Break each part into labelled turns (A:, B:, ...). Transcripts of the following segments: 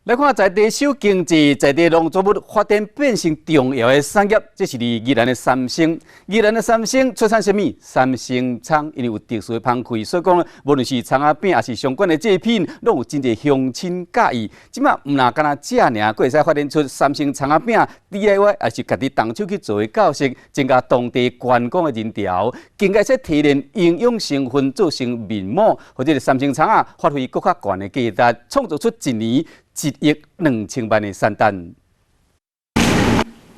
A: 来看在地小经济、在地农作物发展变成重要的产业，这是宜兰的三星。宜兰的三星出产什么？三星葱，因为有特殊的芳气，所以讲无论是葱仔饼，还是相关的制品，拢有真侪乡亲介意。即马毋那干那食尔，佫会使发展出三星葱仔饼 DIY， 还是家己动手去做的教室，增加当地观光的人潮，更加说提炼营养成分做成面膜，或者是三星葱仔发挥更较悬的价值，创造出一年1亿2千万的产单。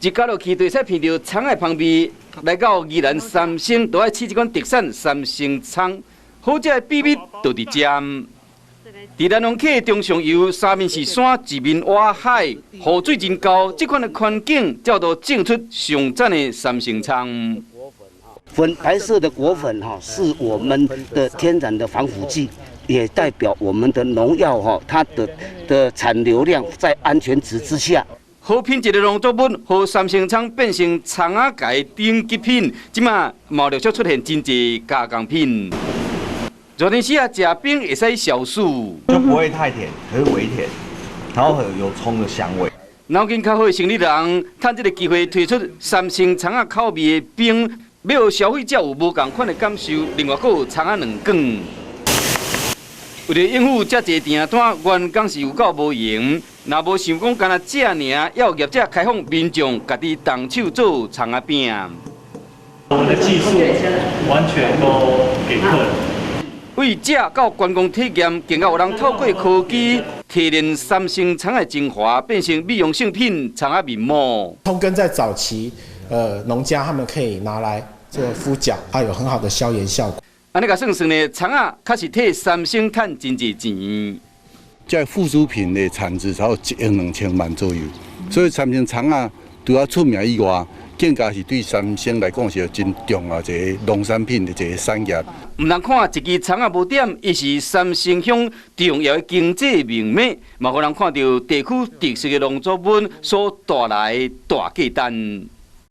A: 一家落去，就使闻到葱的香味。来到宜兰三星，都爱试这款特产三星葱，好食的秘密就伫这。伫咱农客中上游，三面是山，一面挖海，雨水真高，这款的环境叫做种出上赞的三星葱。
B: 粉白色的果粉是我们的天然的防腐剂，也代表我们的农药它的产流量在安全值之下。
A: 好品质的农作物，和三星葱变成葱仔界顶级品，即马毛陆续出现真侪加工品。热天时食冰会使消暑，
C: 就不会太甜，可是微甜，然后有葱的香味。
A: 脑筋较好的生理人，趁这个机会推出三星葱仔口味的冰，要让消费者有无同款的感受。另外，还有葱仔两卷。为了应付遮侪订单，员工是有够无闲。若无想讲干那食尔，要有业者开放民众家己动手做葱仔饼。
D: 我们的技术完全都给客人。
A: 为食到观光体验，更加有人透过科技提炼三星葱的精华，变成美容性品葱仔面膜。
E: 葱根在早期，农家他们可以拿来做敷脚，它有很好的消炎效果。
A: 安尼甲算算呢，葱仔确实替三星赚真侪钱。
F: 这附属品的产值才有1亿2千万左右，所以三星葱仔除了出名以外，更加是对三星来讲是真重要一个农产品的一个产业。
A: 唔通看一支葱仔无点，伊是三星乡重要的经济命脉，嘛互人看到地区特色的农作物所带来的大价值。